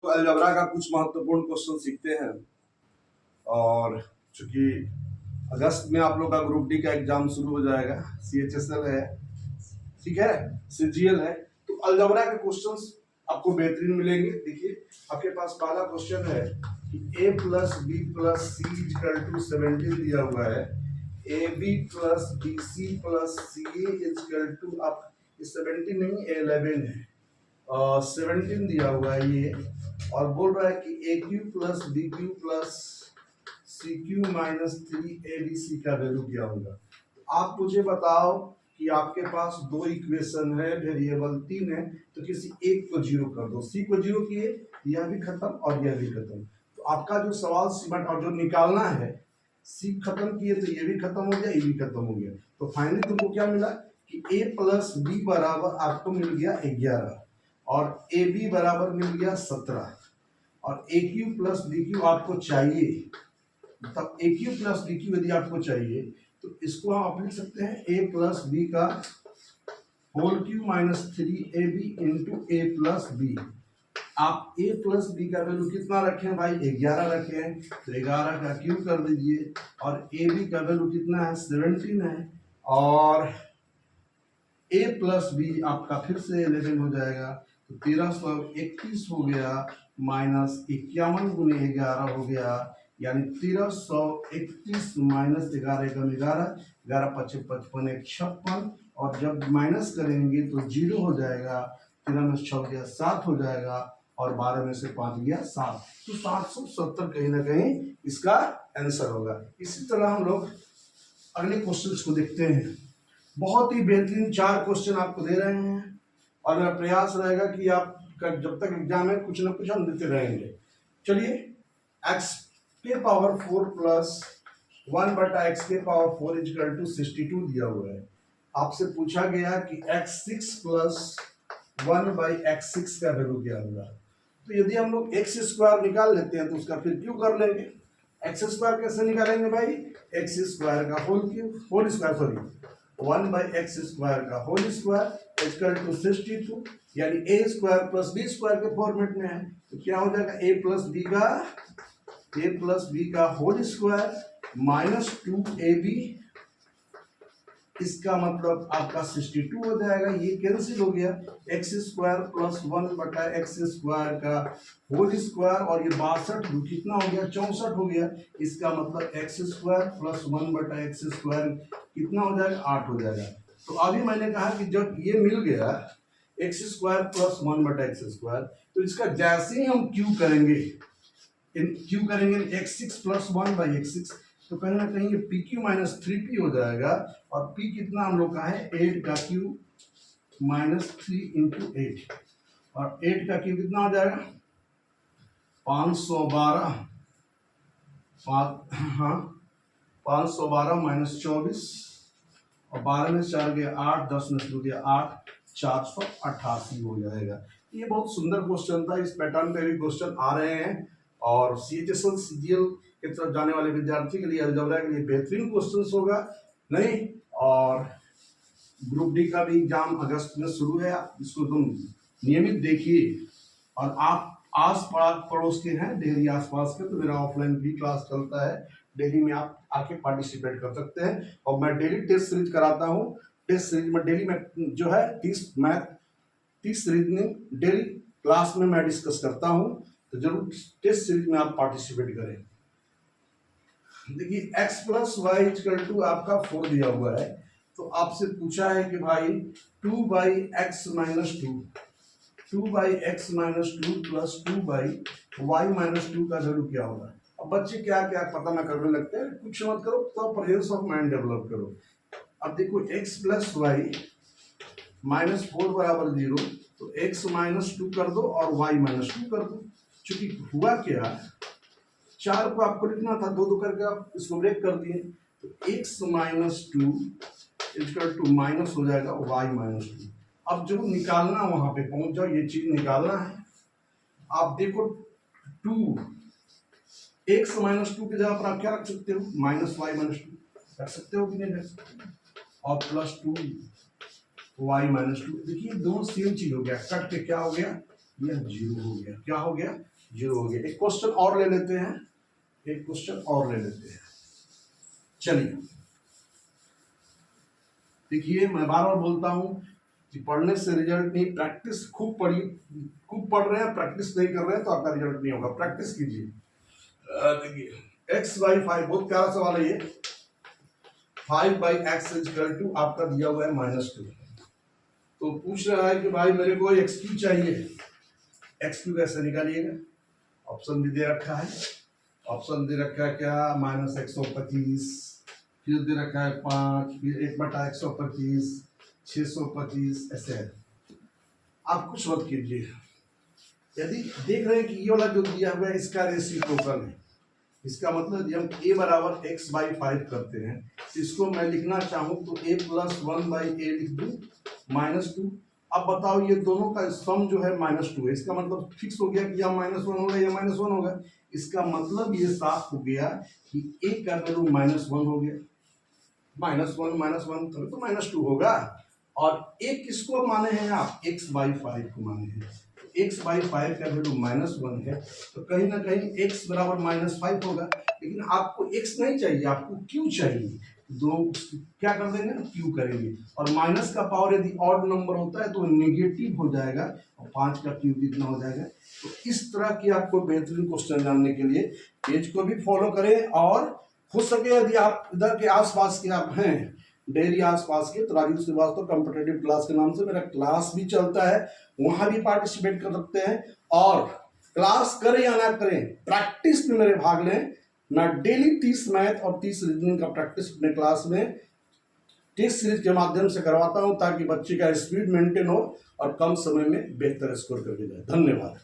तो अलजेब्रा का कुछ महत्वपूर्ण क्वेश्चन सीखते हैं। और चूंकि अगस्त में आप लोग का ग्रुप डी का एग्जाम शुरू हो जाएगा, CHSL है, ठीक है, CGL है, तो अलजेब्रा के क्वेश्चंस आपको बेहतरीन मिलेंगे। देखिए आपके पास पहला क्वेश्चन है कि a plus B plus C equal to 17 दिया हुआ है। ab plus B C plus C equal to, आप 17 नहीं 11 है, 17 दिया हुआ है ये, और बोल रहा है कि a cube plus b cube plus c cube minus 3abc का वैल्यू क्या होगा। आप मुझे बताओ कि आपके पास दो इक्वेशन है, वेरिएबल 3 है, तो किसी एक को जीरो कर दो। सी को जीरो किए, यह भी खत्म और यह भी खत्म। तो आपका जो सवाल सीमेंट और जो निकालना है, सी खत्म किए तो ये भी खत्म हो गया, ये भी खत्म हो गया। तो फाइनली तुमको क्या मिला कि a प्लस बी बराबर आपको मिल गया 11 और ए बी बराबर मिल गया 17 और ए क्यू प्लस बी क्यू आपको चाहिए। तब ए क्यू प्लस बी क्यू यदि आपको चाहिए तो इसको हम आप लिख सकते हैं a प्लस बी का whole cube minus 3ab into a plus b. आप a प्लस बी का वैल्यू कितना रखें भाई, 11 रखें, तो 11 का क्यूब कर दीजिए। और ए बी का वैल्यू कितना है, 17 है, और a प्लस बी आपका फिर से 11 हो जाएगा, तो 1331 हो गया, माइनस 51 गुने 11 हो गया, यानी 1331 माइनस 11 एकम 11, 11 पच्चीस 55 एक 56, और जब माइनस करेंगे तो जीरो हो जाएगा, 13 में 6 गया 7 हो जाएगा, और 12 में से 5 गया 7, तो 770 कहीं ना कहीं इसका आंसर होगा। इसी तरह हम लोग अगले क्वेश्चन को देखते हैं। बहुत ही बेहतरीन 4 क्वेश्चन आपको दे रहे हैं, और मेरा प्रयास रहेगा कि आपका जब तक एग्जाम है कुछ ना कुछ हम देते रहेंगे। चलिए, x के पावर 4 प्लस 1 बटा x के पावर 4 इक्वल टू 62 दिया हुआ है। आपसे पूछा गया कि x6 प्लस 1 बाई x6 का वैल्यू क्या होगा। तो यदि हम लोग x स्क्वायर निकाल लेते हैं तो उसका फिर क्यों कर लेंगे। x स्क्वायर कैसे निकालेंगे भाई, x स्क्वायर का whole cube, whole square sorry 1 by X square का होल स्क्वायर इक्वल टू 62, यानी a square plus B square के फॉर्मेट में है। तो क्या हो जाएगा, a प्लस बी का होल स्क्वायर माइनस 2ab, इसका मतलब आपका 62 हो जाएगा। ये कैंसिल हो गया, एक्स स्क्वायर प्लस 1 बटा एक्स स्क्वायर का होल स्क्वायर, और ये 62 कितना हो गया, 64 हो गया। इसका मतलब एक्स स्क्वायर प्लस 1 बटा एक्स स्क्वायर कितना हो जाएगा, 8 हो जाएगा। तो अभी मैंने कहा कि जब ये मिल गया एक्स स्क्वायर प्लस 1 बटा एक्स स्क्वायर, तो इसका जैसे ही हम क्यू करेंगे x6 प्लस 1 बाई x6, तो कहीं ना कहीं ये पी क्यू माइनस 3p हो जाएगा, और p कितना हम लोग का है, 8 का क्यू माइनस 3 इंटू 8, और 8 का क्यू कितना हो जाएगा, 512, हाँ 512 माइनस 24, और 12 में 4 गया 8, 10 में शुरू गया 8, 488 हो जाएगा। ये बहुत सुंदर क्वेश्चन था, इस पैटर्न पे भी क्वेश्चन आ रहे हैं, और CHSL CGL की तरफ जाने वाले विद्यार्थी के लिए अलजेब्रा के लिए बेहतरीन क्वेश्चन होगा नहीं। और ग्रुप डी का भी एग्जाम अगस्त में शुरू है, इसको तुम नियमित देखिए। और आप आस पड़ोस के हैं, दिल्ली आसपास के, तो मेरा ऑफलाइन भी क्लास चलता है, दिल्ली में आप आके पार्टिसिपेट कर सकते हैं। और मैं डेली टेस्ट सीरीज कराता हूँ। टेस्ट सीरीज में डेली में जो है 30 मैथ 30 रीजनिंग डेली क्लास में मैं डिस्कस करता हूँ, तो जरूर टेस्ट सीरीज में आप पार्टिसिपेट करें। देखिए x plus Y equal to आपका 4 दिया हुआ है, तो आपसे पूछा है कि भाई 2 by X minus 2 by X minus 2 plus 2 by Y minus 2 का वैल्यू क्या होगा। अब बच्चे क्या क्या पता ना करने लगते हैं, कुछ मत करो, तो प्रेजेंस ऑफ माइंड डेवलप करो। अब देखो x प्लस वाई माइनस 4 बराबर 0, तो x माइनस 2 कर दो और y माइनस 2 कर दो। चूंकि हुआ क्या, 4 को आपको लिखना था, 2 करके आप इसको ब्रेक कर दिए, तो x minus 2 equal to minus हो जाएगा y माइनस 2। अब जो निकालना वहां पे पहुंच जाओ, ये चीज निकालना है। आप देखो 2 x माइनस 2 की जगह पर आप क्या रख सकते हो, माइनस y माइनस 2 रख सकते हो कि नहीं रख सकते, और प्लस 2 y माइनस 2। देखिए दोनों सेम चीज हो गया, कट के क्या हो गया, यह 0 हो गया। क्या हो गया, 0 हो गया। एक क्वेश्चन और ले लेते हैं, एक क्वेश्चन और ले लेते हैं। चलिए देखिए, मैं बार बार बोलता हूं कि पढ़ने से रिजल्ट नहीं, प्रैक्टिस खूब पढ़िए। खूब पढ़ रहे हैं, प्रैक्टिस नहीं कर रहे हैं तो आपका रिजल्ट नहीं होगा। प्रैक्टिस कीजिए। देखिए x बाई 5, बहुत प्यारा सवाल है ये। 5 बाई एक्स इजकल टू आपका दिया हुआ है -2। तो पूछ रहा है कि भाई मेरे को एक्स क्यू चाहिए। एक्स क्यू कैसे निकालिएगा? ऑप्शन भी दे रखा है। ऑप्शन दे रखा है क्या? -125, फिर दे रखा है 5, फिर 1/125, 625, ऐसे है। आप कुछ मत कीजिए। यदि देख रहे हैं कि ये वाला जो दिया हुआ है इसका रेसिप्रोकल है, इसका मतलब हम a बराबर x बाई 5 करते हैं, इसको मैं लिखना चाहूँ तो a प्लस 1 बाई ए लिख दूँ -2। अब बताओ ये दोनों का सम जो है -2 है, इसका मतलब फिक्स हो गया कि यह -1 होगा या -1 होगा। इसका मतलब ये साफ हो गया कि a का वैल्यू -1 हो गया। -1 तो -2 होगा। और a किसको माने हैं आप? x बाई 5 को माने हैं। x बाई 5 का वैल्यू -1 है, तो कहीं ना कहीं x बराबर -5 होगा। लेकिन आपको x नहीं चाहिए, आपको q चाहिए। दो क्या कर देंगे ना, q करेंगे। और माइनस का पावर यदि ऑड नंबर होता है तो नेगेटिव हो जाएगा, और 5 का क्यूब कितना हो जाएगा। तो इस तरह की आपको बेहतरीन क्वेश्चन जानने के लिए पेज को भी फॉलो करें, और हो सके यदि आप इधर के आसपास के आप हैं, डेयरी आसपास के, तो राजीव श्रीवास्तव कॉम्पिटेटिव क्लास के नाम से मेरा क्लास भी चलता है, वहां भी पार्टिसिपेट कर सकते हैं। और क्लास करें या ना करें, प्रैक्टिस में मेरे भाग लें। मैं डेली 30 मैथ और 30 रीजनिंग का प्रैक्टिस अपने क्लास में टेस्ट सीरीज के माध्यम से करवाता हूं, ताकि बच्चे का स्पीड मेंटेन हो और कम समय में बेहतर स्कोर करके जाए। धन्यवाद।